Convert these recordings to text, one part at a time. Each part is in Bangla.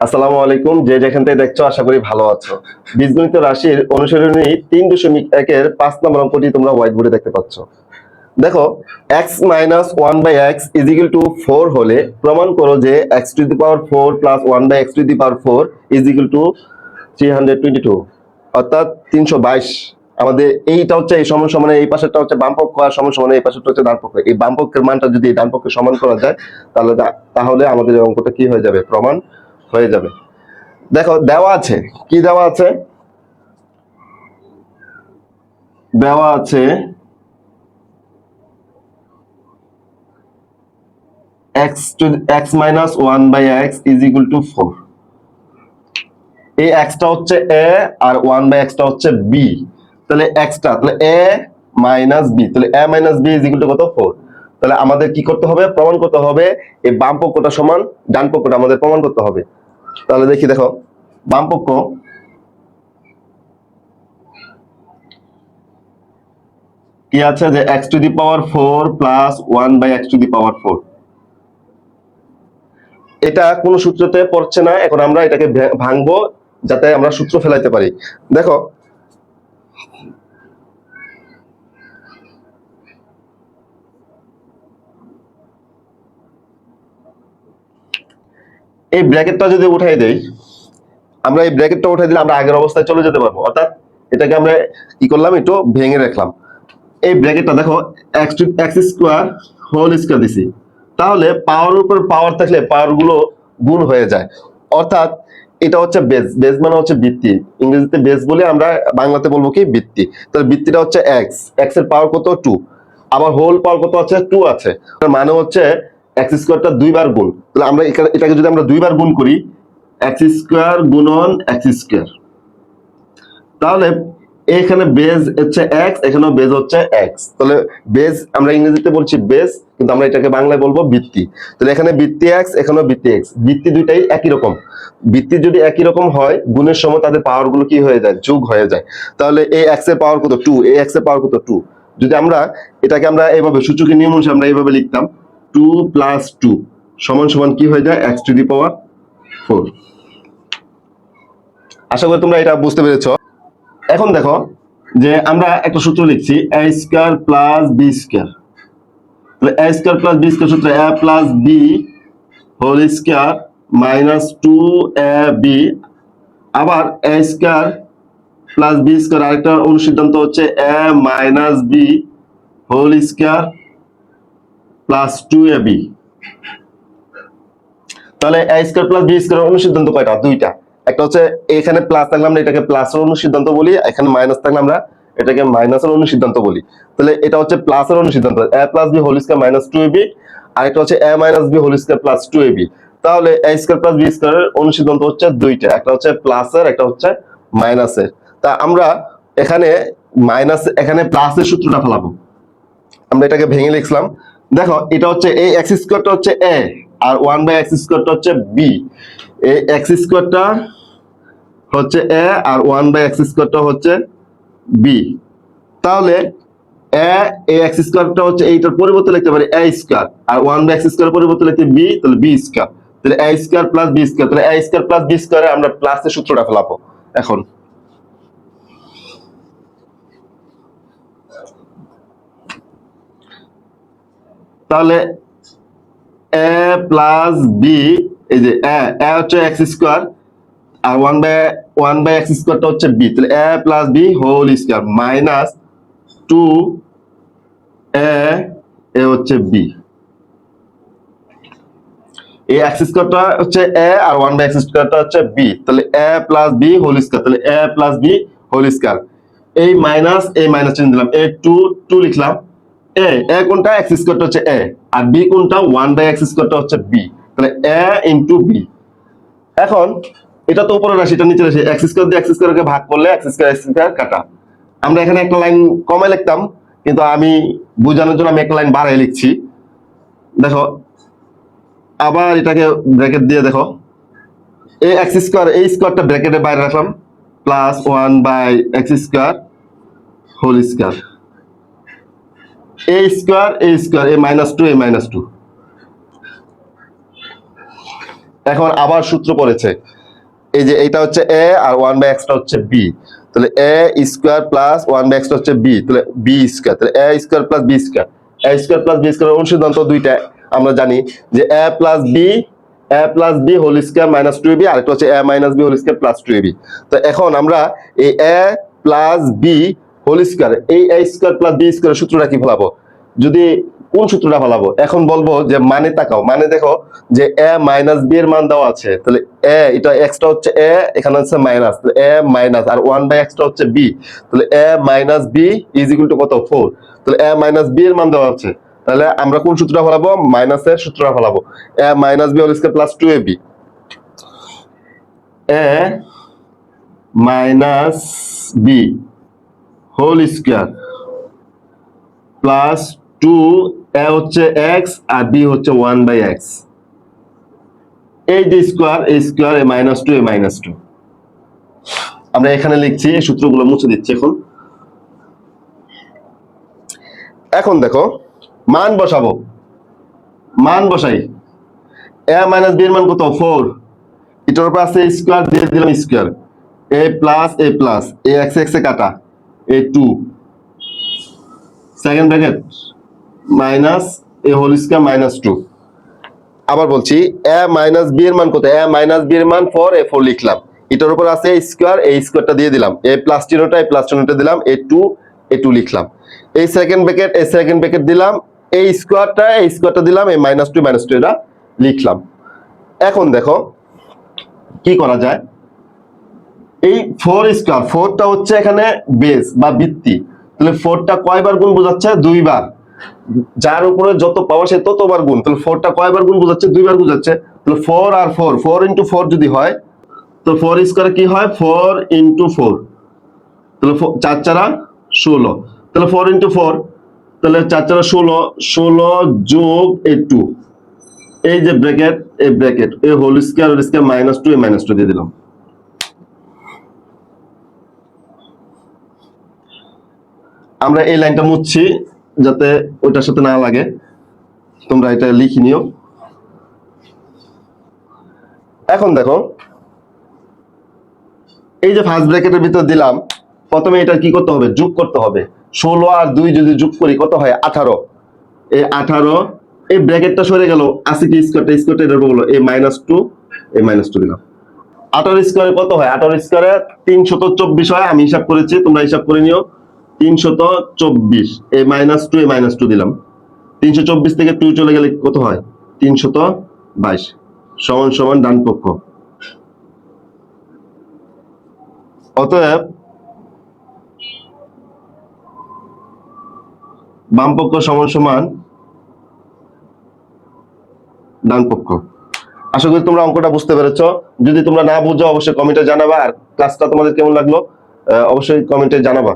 আসসালামু আলাইকুম। যে যেখান থেকে দেখছো আশা করি ভালো আছো। বীজগণিত রাশির অনুশীলনী 3.1 এর 5 নম্বর অঙ্কটি তোমরা হোয়াইট বোর্ডে দেখতে পাচ্ছ। দেখো, x minus 1/x is equal two 4 হলে প্রমাণ করো যে x to the power 4 plus 1/x to the power 4 is equal two 322, অর্থাৎ 322। আমাদের এইটা হচ্ছে এই সমান সমানে এই পাশেরটা হচ্ছে বাম পক্ষ আর সমান সমানে এই পাশেরটা হচ্ছে ডান পক্ষ। এই বাম পক্ষের মানটা যদি ডান পক্ষে সমান করা যায় তাহলে তাহলে আমাদের এই অঙ্কটা কি হয়ে যাবে, প্রমাণ হয়ে যাবে। দেখো দেওয়া আছে, কি দেওয়া আছে, দেওয়া আছে x minus 1/x is equal two 4। এই x টা হচ্ছে a আর 1/x টা হচ্ছে b। তাহলে x টা তাহলে a মাইনাস b, তাহলে a minus b is equal to কত, 4। তাহলে আমাদের কি করতে হবে, প্রমাণ করতে হবে এই বাম পক্ষটা সমান ডান পক্ষটা আমাদের প্রমাণ করতে হবে। তাহলে দেখি, দেখো বাম পক্ষ কি আছে যে x to the power 4 plus 1/x to the power 4। এটা কোন সূত্রতে পড়ছে না, এখন আমরা এটাকে ভাঙবো যাতে আমরা সূত্র ফেলাইতে পারি। দেখো এই ব্র্যাকেটটা যদি উঠাই দেই, আমরা এই ব্র্যাকেটটা উঠাই দিলে আমরা আগের অবস্থায় চলে যেতে পারবো। অর্থাৎ এটাকে আমরা কি করলাম, একটু ভেঙে রাখলাম। এই ব্র্যাকেটটা দেখো x স্কোয়ার হোল স্কোয়ার দিছি, তাহলে পাওয়ার উপর পাওয়ার থাকলে পাওয়ার গুলো গুণ হয়ে যায়। অর্থাৎ এটা হচ্ছে বেস, বেস মানে হচ্ছে ভিত্তি, ইংরেজিতে বেস বলে, আমরা বাংলাতে বলবো কি ভিত্তি। তাহলে ভিত্তিটা হচ্ছে x, x এর পাওয়ার কত 2, আবার হোল পাওয়ার কত আছে 2 আছে, মানে হচ্ছে x স্কোয়ারটা দুইবার গুণ। তাহলে আমরা এটাকে যদি আমরা দুইবার গুণ করি, x স্কোয়ার গুণন x স্কোয়ার, তাহলে এখানে বেজ হচ্ছে x, এখানেও বেজ হচ্ছে x। তাহলে বেজ আমরা ইংরেজিতে বলছি বেজ, কিন্তু আমরা এটাকে বাংলায় বলবো ভিত্তি। তাহলে এখানে ভিত্তি x, এখানেও ভিত্তি x, ভিত্তি দুইটাই একই রকম। ভিত্তি যদি একই রকম হয়, গুণের সময় তাদের পাওয়ার গুলো কি হয়ে যায়, যোগ হয়ে যায়। তাহলে এই x এর পাওয়ার কত 2, এই x এর পাওয়ার কত 2। যদি আমরা এটাকে আমরা এইভাবে সূচকের নিয়ম অনুসারে আমরা এইভাবে লিখতাম, 2 প্লাস 2 সমান সমান কি হয়ে যায়, x টু দি পাওয়ার 4। আশা করি তোমরা এটা বুঝতে পেরেছো। এখন দেখো যে আমরা একটা সূত্র লিখছি a square plus b square. তাহলে a square plus b square সূত্র a plus b whole square minus 2ab। আবার a square plus b square আরেকটা অনুসিদ্ধান্ত হচ্ছে a minus b whole square plus 2ab। তাহলে a square plus b square অনুসিদ্ধান্ত কয়টা, দুইটা। একটা হচ্ছে এখানে প্লাস থাকলে আমরা এটাকে প্লাসের অনুসিদ্ধান্ত বলি, এখানে মাইনাস থাকলে আমরা এটাকে মাইনাসের অনুসিদ্ধান্ত বলি। তাহলে এটা হচ্ছে প্লাসের অনুসিদ্ধান্ত, a plus b whole square minus 2ab, আর একটা হচ্ছে a minus b whole square plus 2ab। তাহলে a স্কয়ার প্লাস b স্কয়ারের অনুসিদ্ধান্ত হচ্ছে দুইটা, একটা হচ্ছে প্লাসের, একটা হচ্ছে মাইনাসের। তা আমরা এখানে মাইনাস, এখানে প্লাসের সূত্রটা ফেলাবো। আমরা এটাকে ভেঙে লিখলাম। দেখো এটা হচ্ছে এই এক্স স্কোয়ারটা হচ্ছে a আর 1/x স্কোয়ারটা হচ্ছে b। এই এক্স স্কোয়ারটা হচ্ছে a আর 1/x স্কোয়ারটা হচ্ছে b। তাহলে a এই x স্কোয়ারটা হচ্ছে এইটার পরিবর্তে লিখতে পারি a square, R 1/x square পরিবর্তে লিখতে b, তাহলে b স্কোয়ার। তাহলে a square plus b square, তাহলে a স্কোয়ার প্লাস b স্কোয়ারে আমরা প্লাসের সূত্রটা ফেলাবো এখন। তাহলে a প্লাস b, এই যে a হচ্ছে x স্কোয়ার আর 1/x স্কোয়ারটা হচ্ছে b, তাহলে a plus b whole square minus 2a হচ্ছে b। এই x স্কোয়ারটা হচ্ছে a আর 1/x স্কোয়ারটা হচ্ছে b, তাহলে a plus b whole square, তাহলে a plus b whole square. এই মাইনাস চিহ্ন দিলাম, a 2 লিখলাম। a কোনটা, x স্কোয়ারটা হচ্ছে a, আর b কোনটা 1/x স্কোয়ারটা হচ্ছে b, তাহলে a ইনটু b। এখন এটা তো উপরের রাশি, এটা নিচের রাশি, x স্কয়ার দিয়ে x স্কয়ারকে ভাগ করলে x স্কয়ার কাটা। আমরা এখানে একটা লাইন কমে লিখতাম, কিন্তু আমি বোঝানোর জন্য আমি একটা লাইন বাড়াই লিখছি। দেখো আবার এটাকে ব্র্যাকেট দিয়ে দেখো, এই x স্কয়ার, এই স্কয়ারটা ব্র্যাকেটের বাইরে রাখলাম, plus 1/x square whole square, a square a minus 2 a minus 2, এখন আবার সূত্র পড়েছে, এই যে এটা হচ্ছে এ আর 1/xটা হচ্ছে বি, তাহলে এ স্কোয়ার প্লাস 1/xটা হচ্ছে বি, তাহলে বি স্কোয়ার, তাহলে A square plus B square, A square plus B square অনুসিদ্ধান্ত দুইটা আমরা জানি যে A plus B whole square minus 2ab, আর একটা হচ্ছে A minus B whole square plus 2ab। তো এখন আমরা এই A plus B whole square, এই এ স্কোয়ার প্লাস বি স্কোয়ারের সূত্রটা কি ফলাবো, যদি কোন সূত্রটা ফলাবো, এখন বলবো যে মানে তাকাও, মানে দেখো যে এ মাইনাস বি এর মান দেওয়া আছে, তাহলে এ এটা এক্সটা হচ্ছে এ, এখানে হচ্ছে মাইনাস, এ মাইনাস আর 1/xটা হচ্ছে বি, তাহলে A minus B is equal to কত 4, তাহলে এ মাইনাস বি এর মান দেওয়া আছে, তাহলে আমরা কোন সূত্রটা ফলাবো, মাইনাসের সূত্রটা ফলাবো, A minus B whole square plus 2ab, A minus B whole square plus 2, A হচ্ছে এক্স আর বি হচ্ছে 1/x, এই যে স্কয়ার, এই স্কয়ার, এ মাইনাস 2, এ মাইনাস 2, আমরা এখানে লিখছি, এই সূত্রগুলো মুছে দিচ্ছি। এখন দেখো মান বসাবো, মান বসাই, এ মাইনাস বি এর মান কত 4, এটার উপর আছে স্কয়ার, দিয়ে দিলাম স্কয়ার, এ প্লাস এ এক্স এক্স এ কাটা, এ 2 সেকেন্ড ব্র্যাকেট মাইনাস এ হোল স্কয়ার মাইনাস 2, আবার বলছি এ মাইনাস বি এর মান কত, এ মাইনাস বি এর মান 4, এ 4 লিখলাম, এটার উপর আছে স্কয়ার, এই স্কয়ারটা দিয়ে দিলাম, এ প্লাস চিহ্নটা, এই প্লাস চিহ্নটা দিলাম, এ 2 লিখলাম, এই সেকেন্ড ব্র্যাকেট দিলাম, এই স্কয়ারটা দিলাম, এই মাইনাস 2 এটা লিখলাম। এখন দেখো কি করা যায়, এই 4 স্কয়ার, 4টা হচ্ছে এখানে বেস বা ভিত্তি, তাহলে 4টা কয়বার গুণ বোঝাচ্ছে, 2 বার, যার উপরে যত পাওয়া সে ততবার গুণ, তাহলে 4টা কয়বার গুণ বোঝাচ্ছে, 2 বার বোঝাচ্ছে, তাহলে 4 আর 4 ইনটু 4 যদি হয়, তো 4 স্কয়ার কি হয় 4 ইনটু 4, তাহলে 4 4 16, তাহলে 4 ইনটু 4, তাহলে 4 4 16 যোগ এই 2, এই যে ব্র্যাকেট, এই ব্র্যাকেট, এই হোল স্কয়ার মাইনাস 2, এই মাইনাস 2 দিয়ে দিলাম। আমরা এই লাইনটা মুছছি যাতে ওইটার সাথে না লাগে, তোমরা এটা লিখে নিও। এখন দেখো এই যে ফার্স্ট ব্র্যাকেটের ভিতর দিলাম, প্রথমে এটা কি করতে হবে, যোগ করতে হবে, 16 আর 2 যদি যোগ করি কত হয় 18, এই 18, এই ব্র্যাকেটটা সরে গেল, আছে কি স্কয়ারটা এর উপর হলো এই মাইনাস 2, এই মাইনাস 2 দিলাম, 18 স্কয়ারে কত হয়, 18 স্কয়ারে 324 হয়, আমি হিসাব করেছি, তোমরা হিসাব করে নিও, 324, এই মাইনাস 2, এই মাইনাস 2 দিলাম, 324 থেকে 2 চলে গেলে কত হয় 322, সমান সমান ডান পক্ষ, অতএব বাম পক্ষ সমান সমান ডান পক্ষ। আশা করি তোমরা অঙ্কটা বুঝতে পেরেছো, যদি তোমরা না বুঝো অবশ্যই কমেন্টে জানাবা, আর ক্লাসটা তোমাদের কেমন লাগলো অবশ্যই কমেন্টে জানাবা।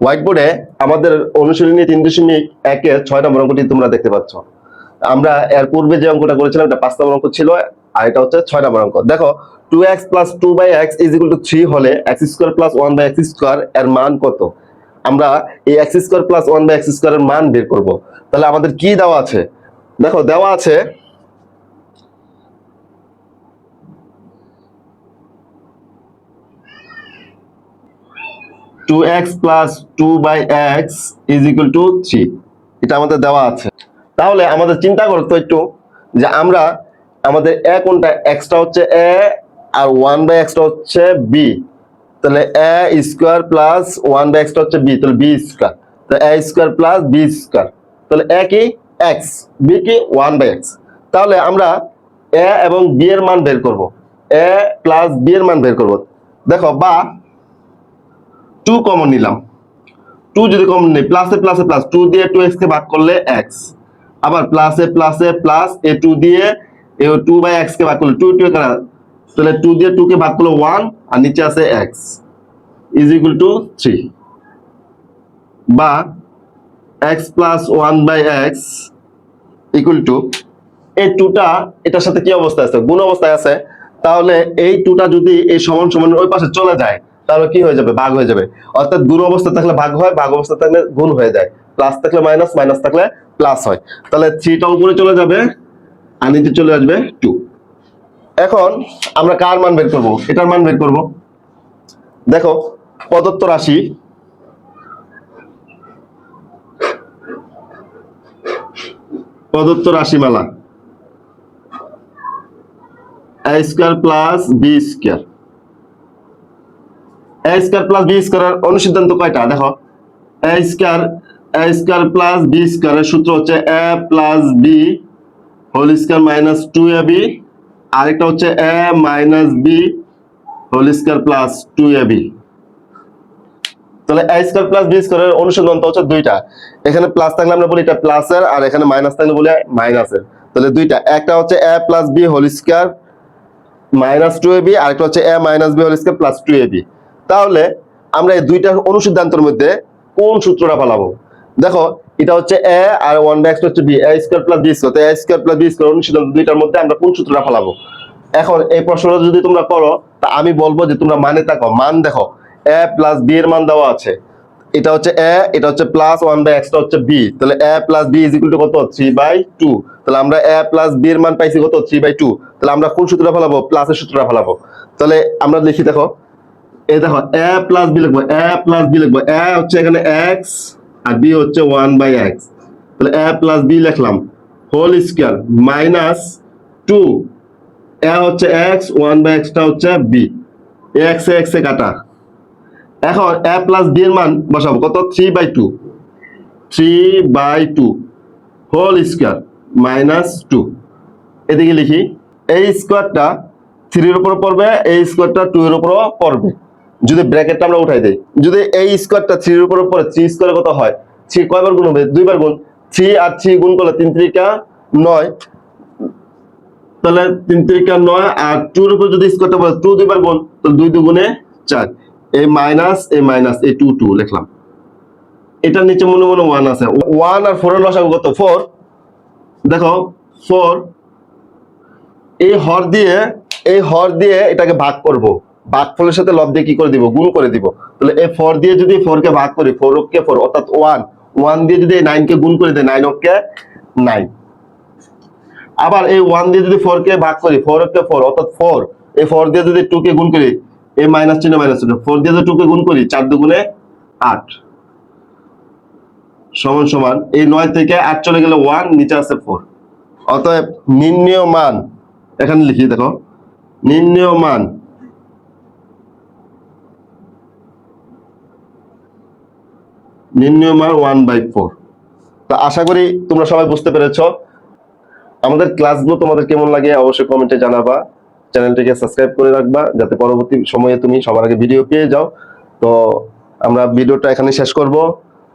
হোয়াইট বোর্ডে আমাদের অনুশীলনী 3.1-এর 6 নম্বর অঙ্কটি তোমরা দেখতে পাচ্ছ, আমরা এর পূর্বে যে অঙ্কটা করেছিলাম এটা 5 নম্বর অঙ্ক ছিল, আর এটা হচ্ছে 6 নম্বর অঙ্ক। দেখো 2x plus 2/x is equal to 3 হলে x square plus 1/x square এর মান কত, আমরা এই x square plus 1/x square এর মান বের করব। তাহলে আমাদের কি দেওয়া আছে, দেখো দেওয়া আছে two X plus 2/x is equal to 3, এটা আমাদের দেওয়া আছে। তাহলে আমাদের চিন্তা করতে একটু যে আমরা আমাদের এ কোনটা, এক্সটা হচ্ছে এ আর 1/xটা হচ্ছে বি, তাহলে এ স্কয়ার প্লাস 1/xটা হচ্ছে বি, তাহলে বি স্কয়ার, তাহলে এ স্কয়ার প্লাস বি স্কয়ার, তাহলে এ কি এক্স, বি কি 1/x, তাহলে আমরা এ এবং বি এর মান বের করব, এ প্লাস বি এর মান বের করব। দেখো বা 2 কমন নিলাম, 2 যদি কমন নেই, প্লাসে প্লাসে প্লাস, 2 দিয়ে 2x কে ভাগ করলে x, আবার প্লাসে প্লাসে প্লাস, এ 2 দিয়ে এ 2/x কে ভাগ করলে 2 2 কাটা, তাহলে 2 দিয়ে 2 কে ভাগ করলে 1, আর নিচে আছে x is equal to 3, বা x plus 1/x equal to, এই 2টা এটার সাথে কি অবস্থায় আছে, গুণ অবস্থায় আছে, তাহলে এই 2টা যদি এই সমান সমান ওই পাশে চলে যায় তাহলে কি হয়ে যাবে, ভাগ হয়ে যাবে, অর্থাৎ গুণ অবস্থা থাকলে ভাগ হয়, ভাগ অবস্থা থাকলে গুণ হয়ে যায়, প্লাস থাকলে মাইনাস, মাইনাস থাকলে প্লাস হয়, তাহলে 3টা উপরে চলে যাবে আর নিচে চলে আসবে 2। এখন আমরা কার মান বের করব? এটার মান বের করব। দেখো প্রদত্ত রাশি মালা a square plus B square. a square plus B স্কয়ারের অনুসিদ্ধান্ত কয়টা? দেখো a স্কয়ার প্লাস বি স্কয়ারের সূত্র হচ্ছে a plus B whole square minus 2ab, আরেকটা হচ্ছে a minus B whole square plus 2ab। তাহলে a স্কয়ার প্লাস বি স্কয়ারের অনুসন্ধান হচ্ছে দুইটা, এখানে প্লাস থাকলে আমরা বলি এটা প্লাসের, আর এখানে মাইনাস থাকলে বলি মাইনাসের। তাহলে দুইটা, একটা হচ্ছে a plus B whole square minus 2ab, আরেকটা হচ্ছে a minus B whole square plus 2ab। তাহলে আমরা এই দুইটা অনুসিদ্ধান্তের মধ্যে কোন সূত্রটা ফলাবো? দেখো এটা হচ্ছে a আর 1/x হচ্ছে b, a square plus b square. তো a square plus b square অনুসিদ্ধান্ত দুইটার মধ্যে আমরা কোন সূত্রটা ফলাবো? এখন এই প্রশ্নটা যদি তোমরা করো তা আমি বলবো যে তোমরা মানে তাকো, মান দেখো a প্লাস b এর মান দেওয়া আছে, এটা হচ্ছে a, এটা হচ্ছে প্লাস 1/x টা হচ্ছে b। তাহলে a plus b is equal to কত? 3/2। তাহলে আমরা a প্লাস b এর মান পাইছি কত? 3/2। তাহলে আমরা কোন সূত্রটা ফলাবো? প্লাসের সূত্রটা ফলাবো। তাহলে আমরা লিখি, দেখো এই দেখো a প্লাস b লিখবো, a প্লাস b লিখবো, a হচ্ছে এখানে x আর b হচ্ছে 1/x। তাহলে a প্লাস b লিখলাম হোল স্কয়ার মাইনাস 2, a হচ্ছে x, 1/x টা হচ্ছে b, x এ x এ কাটা। এখন a প্লাস b এর মান বসাবো কত? 3/2 হোল স্কয়ার মাইনাস 2। এদিকে লিখি a স্কয়ারটা 3 এর উপর পড়বে, a স্কয়ারটা 2 এর উপর পড়বে। যদি ব্র্যাকেটটা আমরা উঠাই দেই, যদি a স্কয়ারটা 3 এর উপর পড়ে 3 স্কয়ারে কত হয়? 3 কয়বার গুণ হবে? 2 বার গুণ। 3 আর 3 গুণ করলে 3 3 9, তাহলে 3 3 9, আর 2 এর উপর যদি স্কয়ারটা পড়ে 2 2 বার গুণ, তাহলে 2 2 গুণে 4। এই মাইনাস এই 2 2 লিখলাম। এটার নিচে মনে মনে 1 আছে, 1 আর 4 এর লসাগু কত? 4। দেখো 4, এই হর দিয়ে এটাকে ভাগ করব, ভাগফলের সাথে লব দিয়ে কি করে দিব? গুণ করে দিব। তাহলে এই 4 দিয়ে যদি 4 কে ভাগ করি, 4 কে 4 অর্থাৎ 1 দিয়ে যদি 9 কে গুণ করে দেই, 9 কে 9। আবার এই 1 দিয়ে যদি 4 কে ভাগ করি, 4 কে 4 অর্থাৎ 4, এই 4 দিয়ে যদি 2 কে গুণ করি, এই মাইনাস চিহ্ন 4 দিয়ে যদি 2 কে গুণ করি, 4 দুগুণে 8 সমান সমান এই 9 থেকে 8 চলে গেলে 1, নিচে আছে 4। অতএব নির্ণেয় মান, এখানে লিখি দেখো নির্ণেয় মান নির্ণেয় মান 1/4। তো আশা করি তোমরা সবাই বুঝতে পেরেছো। আমাদের ক্লাসগুলো তোমাদের কেমন লাগে অবশ্যই কমেন্টে জানাবা, চ্যানেলটিকে সাবস্ক্রাইব করে রাখবা যাতে পরবর্তী সময়ে তুমি সবার আগে ভিডিও পেয়ে যাও। তো আমরা ভিডিওটা এখানে শেষ করব।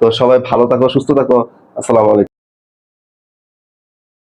তো সবাই ভালো থাকো, সুস্থ থাকো। আসসালামু আলাইকুম।